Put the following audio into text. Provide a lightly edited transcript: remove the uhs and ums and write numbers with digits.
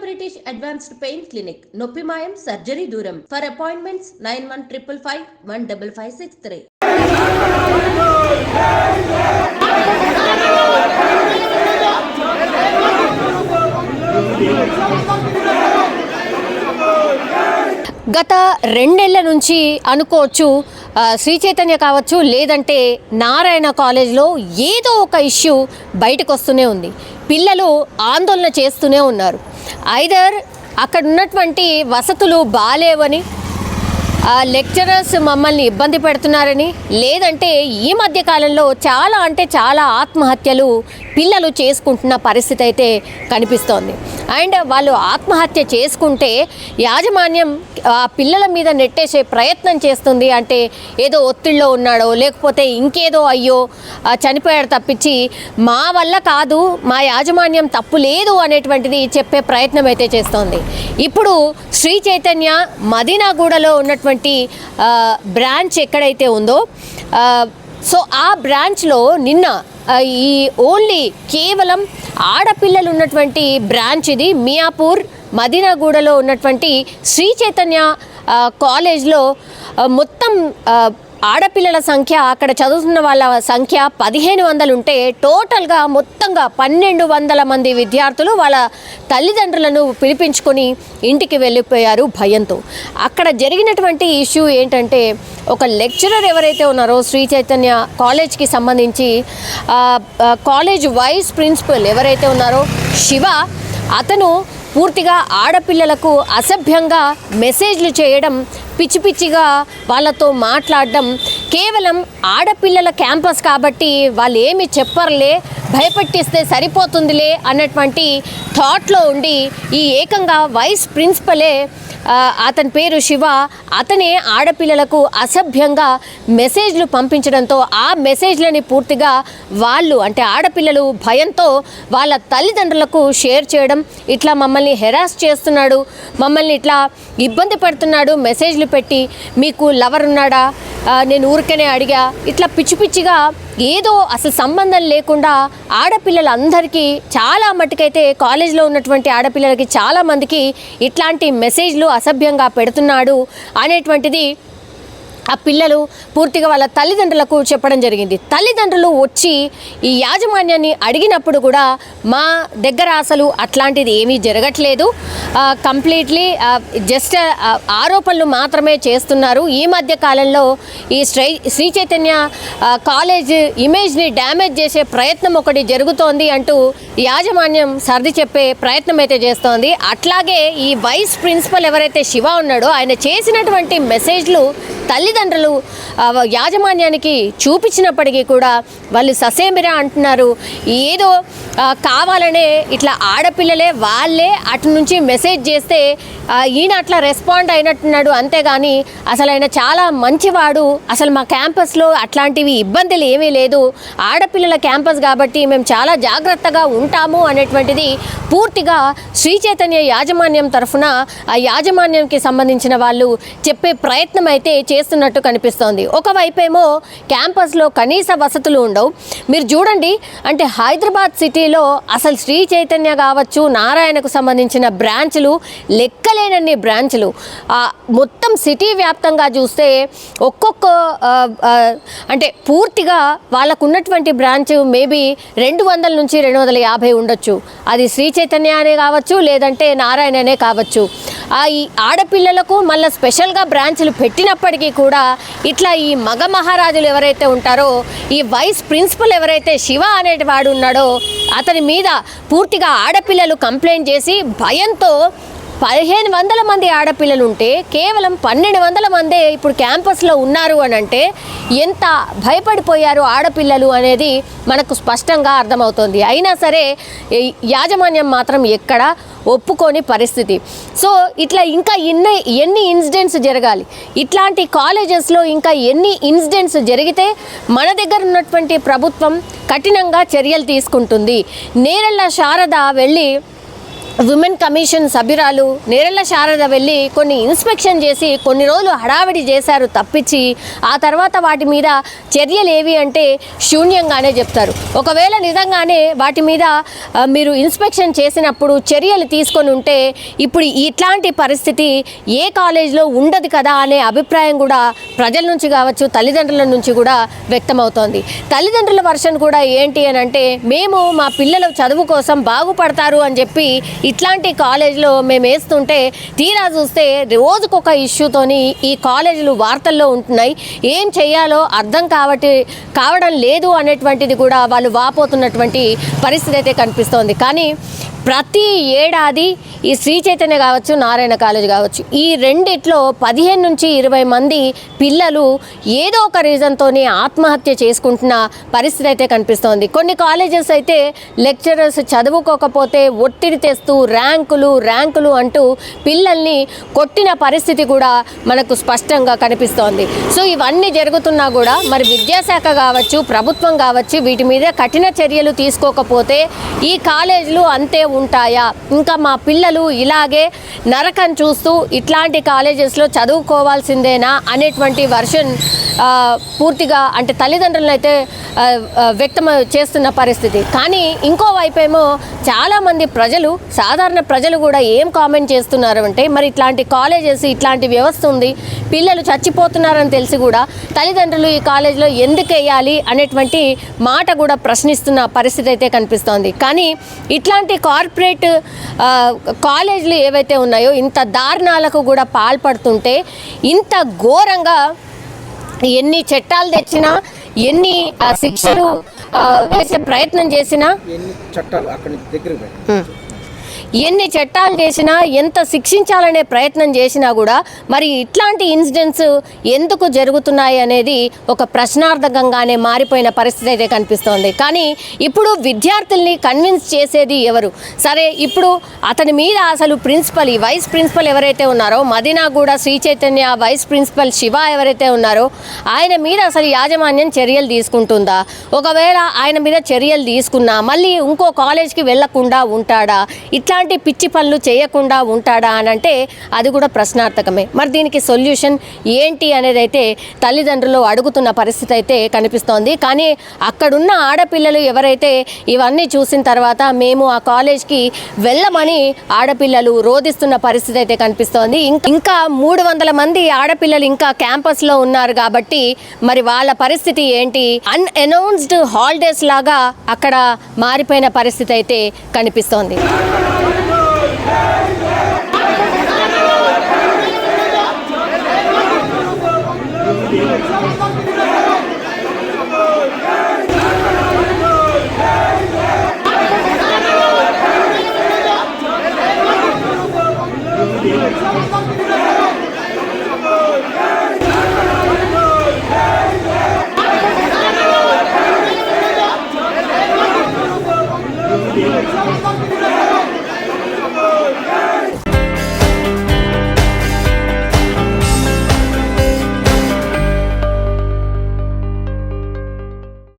British Advanced Pain Clinic, Noppimayam Surgery Duram. For appointments 9155 15563. గత 2 నెలల నుంచి అనుకోవచ్చు శ్రీ చైతన్య కావచ్చు లేదంటే నారాయణ కాలేజ్లో ఏదో ఒక ఇష్యూ బయటకు వస్తూనే ఉంది. పిల్లలు ఆందోళన చేస్తూనే ఉన్నారు. ఐదర్ అక్కడ ఉన్నటువంటి వసతులు బాలేవని, లెక్చరర్స్ మమ్మల్ని ఇబ్బంది పెడుతున్నారని, లేదంటే ఈ మధ్య కాలంలో చాలా అంటే చాలా ఆత్మహత్యలు పిల్లలు చేసుకుంటున్న పరిస్థితి అయితే కనిపిస్తోంది. అండ్ వాళ్ళు ఆత్మహత్య చేసుకుంటే యాజమాన్యం ఆ పిల్లల మీద నెట్టేసే ప్రయత్నం చేస్తుంది. అంటే ఏదో ఒత్తిడిలో ఉన్నాడో లేకపోతే ఇంకేదో అయ్యో చనిపోయాడు తప్పించి మా వల్ల కాదు, మా యాజమాన్యం తప్పు లేదు అనేటువంటిది చెప్పే ప్రయత్నం అయితే చేస్తోంది. ఇప్పుడు శ్రీ చైతన్య మదీనాగూడలో ఉన్నటువంటి బ్రాంచ్ ఎక్కడైతే ఉందో సో ఆ బ్రాంచ్లో నిన్న ఈ ఓన్లీ కేవలం ఆడపిల్లలు ఉన్నటువంటి బ్రాంచ్ ఇది. మియాపూర్ మదీనాగూడలో ఉన్నటువంటి శ్రీ చైతన్య కాలేజ్లో మొత్తం ఆడపిల్లల సంఖ్య, అక్కడ చదువుతున్న వాళ్ళ సంఖ్య 1500 ఉంటే టోటల్గా మొత్తంగా 1200 మంది విద్యార్థులు వాళ్ళ తల్లిదండ్రులను పిలిపించుకొని ఇంటికి వెళ్ళిపోయారు భయంతో. అక్కడ జరిగినటువంటి ఇష్యూ ఏంటంటే ఒక లెక్చరర్ ఎవరైతే ఉన్నారో శ్రీ చైతన్య కాలేజ్కి సంబంధించి కాలేజ్ వైస్ ప్రిన్సిపల్ ఎవరైతే ఉన్నారో శివ, అతను పూర్తిగా ఆడపిల్లలకు అసభ్యంగా మెసేజ్లు చేయడం, పిచ్చి పిచ్చిగా వాళ్ళతో మాట్లాడడం, కేవలం ఆడపిల్లల క్యాంపస్ కాబట్టి వాళ్ళు ఏమి చెప్పర్లే, భయపెట్టిస్తే సరిపోతుందిలే అన్నటువంటి థాట్లో ఉండి ఈ ఏకంగా వైస్ ప్రిన్సిపలే, అతని పేరు శివ, అతనే ఆడపిల్లలకు అసభ్యంగా మెసేజ్లు పంపించడంతో ఆ మెసేజ్లని పూర్తిగా వాళ్ళు అంటే ఆడపిల్లలు భయంతో వాళ్ళ తల్లిదండ్రులకు షేర్ చేయడం, ఇట్లా మమ్మల్ని హెరాస్ చేస్తున్నాడు, మమ్మల్ని ఇట్లా ఇబ్బంది పెడుతున్నాడు, మెసేజ్లు పెట్టి మీకు లవర్ ఉన్నాడా, నేను ఊరికనే అడిగా, ఇట్లా పిచ్చి పిచ్చిగా ఏదో అసలు సంబంధం లేకుండా ఆడపిల్లలందరికీ చాలా మట్టుకైతే కాలేజ్లో ఉన్నటువంటి ఆడపిల్లలకి చాలామందికి ఇట్లాంటి మెసేజ్లు అసభ్యంగా పెడుతున్నాడు అనేటువంటిది ఆ పిల్లలు పూర్తిగా వాళ్ళ తల్లిదండ్రులకు చెప్పడం జరిగింది. తల్లిదండ్రులు వచ్చి ఈ యాజమాన్యాన్ని అడిగినప్పుడు కూడా మా దగ్గర అసలు అట్లాంటిది ఏమీ జరగట్లేదు, కంప్లీట్లీ జస్ట్ ఆరోపణలు మాత్రమే చేస్తున్నారు, ఈ మధ్య కాలంలో ఈ శ్రీ చైతన్య కాలేజ్ ఇమేజ్ని డ్యామేజ్ చేసే ప్రయత్నం ఒకటి జరుగుతోంది అంటూ యాజమాన్యం సర్ది చెప్పే ప్రయత్నం అయితే చేస్తోంది. అట్లాగే ఈ వైస్ ప్రిన్సిపల్ ఎవరైతే శివ ఉన్నాడో ఆయన చేసినటువంటి మెసేజ్లు తల్లిదండ్రులు యాజమాన్యానికి చూపించినప్పటికీ కూడా వాళ్ళు ససేమిరా అంటున్నారు. ఏదో కావాలనే ఇట్లా ఆడపిల్లలే వాళ్ళే అటు నుంచి మెసేజ్ చేస్తే ఈయన అట్లా రెస్పాండ్ అయినట్టున్నాడు, అంతేగాని అసలు ఆయన చాలా మంచివాడు, అసలు మా క్యాంపస్లో అట్లాంటివి ఇబ్బందులు ఏమీ లేదు, ఆడపిల్లల క్యాంపస్ కాబట్టి మేము చాలా జాగ్రత్తగా ఉంటాము అనేటువంటిది పూర్తిగా శ్రీ చైతన్య యాజమాన్యం తరఫున ఆ యాజమాన్యంకి సంబంధించిన వాళ్ళు చెప్పే ప్రయత్నం అయితే చేస్తున్నట్టు కనిపిస్తోంది. ఒకవైపేమో క్యాంపస్లో కనీస వసతులు ఉండవు. మీరు చూడండి, అంటే హైదరాబాద్ సిటీలో అసలు శ్రీ చైతన్య కావచ్చు, నారాయణకు సంబంధించిన బ్రాంచ్లు లెక్కలేనన్ని బ్రాంచ్లు, మొత్తం సిటీ వ్యాప్తంగా చూస్తే ఒక్కొక్క అంటే పూర్తిగా వాళ్ళకు ఉన్నటువంటి బ్రాంచ్ మేబీ 200 నుంచి 250 ఉండొచ్చు. అది శ్రీ చైతన్య అనే కావచ్చు, లేదంటే నారాయణ అనే కావచ్చు. ఈ ఆడపిల్లలకు మళ్ళీ స్పెషల్గా బ్రాంచ్లు పెట్టినప్పటికీ కూడా ఇట్లా ఈ మగ మహారాజులు ఎవరైతే ఉంటారో, ఈ వైస్ ప్రిన్సిపల్ ఎవరైతే శివ అనేటి వాడు ఉన్నాడో అతని మీద పూర్తిగా ఆడపిల్లలు కంప్లైంట్ చేసి భయంతో 1500 మంది ఆడపిల్లలు ఉంటే కేవలం 1200 మందే ఇప్పుడు క్యాంపస్లో ఉన్నారు అని అంటే ఎంత భయపడిపోయారు ఆడపిల్లలు అనేది మనకు స్పష్టంగా అర్థమవుతోంది. అయినా సరే యాజమాన్యం మాత్రం ఎక్కడ ఒప్పుకోని పరిస్థితి. సో ఇట్లా ఇంకా ఎన్ని ఇన్సిడెంట్స్ జరగాలి, ఇట్లాంటి కాలేజెస్లో ఇంకా ఎన్ని ఇన్సిడెంట్స్ జరిగితే మన దగ్గర ఉన్నటువంటి ప్రభుత్వం కఠినంగా చర్యలు తీసుకుంటుంది. నేరెళ్ళ శారద వెళ్ళి విమెన్ కమిషన్ సభ్యురాలు నేరెళ్ల శారద వెళ్ళి కొన్ని ఇన్స్పెక్షన్ చేసి కొన్ని రోజులు హడావిడి చేశారు తప్పించి ఆ తర్వాత వాటి మీద చర్యలు ఏవి అంటే శూన్యంగానే చెప్తారు. ఒకవేళ నిజంగానే వాటి మీద మీరు ఇన్స్పెక్షన్ చేసినప్పుడు చర్యలు తీసుకొని ఉంటే ఇప్పుడు ఇట్లాంటి పరిస్థితి ఏ కాలేజీలో ఉండదు కదా అనే అభిప్రాయం కూడా ప్రజల నుంచి కావచ్చు, తల్లిదండ్రుల నుంచి కూడా వ్యక్తమవుతోంది. తల్లిదండ్రుల వర్షన్ కూడా ఏంటి అని అంటే, మేము మా పిల్లల చదువు కోసం బాగుపడతారు అని చెప్పి ఇట్లాంటి కాలేజీలో మేము వేస్తుంటే తీరా చూస్తే రోజుకొక ఇష్యూతోని ఈ కాలేజీలు వార్తల్లో ఉంటున్నాయి. ఏం చేయాలో అర్థం కావడం లేదు అనేటువంటిది కూడా వాళ్ళు వాపోతున్నటువంటి పరిస్థితి అయితే కనిపిస్తోంది. కానీ ప్రతి ఏడాది ఈ శ్రీ చైతన్య కావచ్చు, నారాయణ కాలేజ్ కావచ్చు, ఈ రెండిట్లో 15 నుంచి 20 మంది పిల్లలు ఏదో ఒక రీజన్తో ఆత్మహత్య చేసుకుంటున్న పరిస్థితి అయితే కనిపిస్తోంది. కొన్ని కాలేజెస్ అయితే లెక్చరర్స్ చదువుకోకపోతే ఒత్తిడి తెస్తూ ర్యాంకులు అంటూ పిల్లల్ని కొట్టిన పరిస్థితి కూడా మనకు స్పష్టంగా కనిపిస్తోంది. సో ఇవన్నీ జరుగుతున్నా కూడా మరి విద్యాశాఖ కావచ్చు, ప్రభుత్వం కావచ్చు, వీటి మీద కఠిన చర్యలు తీసుకోకపోతే ఈ కాలేజీలు అంతే ఉంటాయా? ఇంకా మా పిల్లలు ఇలాగే నరకం చూస్తూ ఇట్లాంటి కాలేజెస్లో చదువుకోవాల్సిందేనా అనేటువంటి వర్షన్ పూర్తిగా అంటే తల్లిదండ్రులను అయితే వ్యక్తం చేస్తున్న పరిస్థితి. కానీ ఇంకోవైపు ఏమో చాలామంది ప్రజలు, సాధారణ ప్రజలు కూడా ఏం కామెంట్ చేస్తున్నారు అంటే, మరి ఇట్లాంటి కాలేజెస్, ఇట్లాంటి వ్యవస్థ ఉంది, పిల్లలు చచ్చిపోతున్నారని తెలిసి కూడా తల్లిదండ్రులు ఈ కాలేజీలో ఎందుకు వేయాలి అనేటువంటి మాట కూడా ప్రశ్నిస్తున్న పరిస్థితి అయితే కనిపిస్తోంది. కానీ ఇట్లాంటి కార్పొరేట్ కాలేజీలు ఏవైతే ఉన్నాయో ఇంత దారుణాలకు కూడా పాల్పడుతుంటే, ఇంత ఘోరంగా ఎన్ని చట్టాలు తెచ్చినా, ఎన్ని శిక్షలు వేసే ప్రయత్నం చేసినా, ఎన్ని చట్టాలు చేసినా, ఎంత శిక్షించాలనే ప్రయత్నం చేసినా కూడా మరి ఇట్లాంటి ఇన్సిడెంట్స్ ఎందుకు జరుగుతున్నాయి అనేది ఒక ప్రశ్నార్థకంగానే మారిపోయిన పరిస్థితి అయితే కనిపిస్తోంది. కానీ ఇప్పుడు విద్యార్థుల్ని కన్విన్స్ చేసేది ఎవరు? సరే, ఇప్పుడు అతని మీద అసలు ప్రిన్సిపల్, ఈ వైస్ ప్రిన్సిపల్ ఎవరైతే ఉన్నారో, మదీనాగూడ శ్రీ చైతన్య వైస్ ప్రిన్సిపల్ శివ ఎవరైతే ఉన్నారో, ఆయన మీద అసలు యాజమాన్యం చర్యలు తీసుకుంటుందా? ఒకవేళ ఆయన మీద చర్యలు తీసుకున్నా మళ్ళీ ఇంకో కాలేజ్కి వెళ్లకుండా ఉంటాడా? ఇట్లాంటి పిచ్చి పనులు చేయకుండా ఉంటాడా అని అంటే అది కూడా ప్రశ్నార్థకమే. మరి దీనికి సొల్యూషన్ ఏంటి అనేది అయితే తల్లిదండ్రులు అడుగుతున్న పరిస్థితి అయితే కనిపిస్తోంది. కానీ అక్కడున్న ఆడపిల్లలు ఎవరైతే ఇవన్నీ చూసిన తర్వాత మేము ఆ కాలేజ్కి వెళ్ళమని ఆడపిల్లలు రోధిస్తున్న పరిస్థితి అయితే కనిపిస్తోంది. ఇంకా 300 మంది ఆడపిల్లలు ఇంకా క్యాంపస్లో ఉన్నారు కాబట్టి మరి వాళ్ళ పరిస్థితి ఏంటి? అన్అనౌన్స్డ్ హాలిడేస్ లాగా అక్కడ మారిపోయిన పరిస్థితి అయితే కనిపిస్తోంది.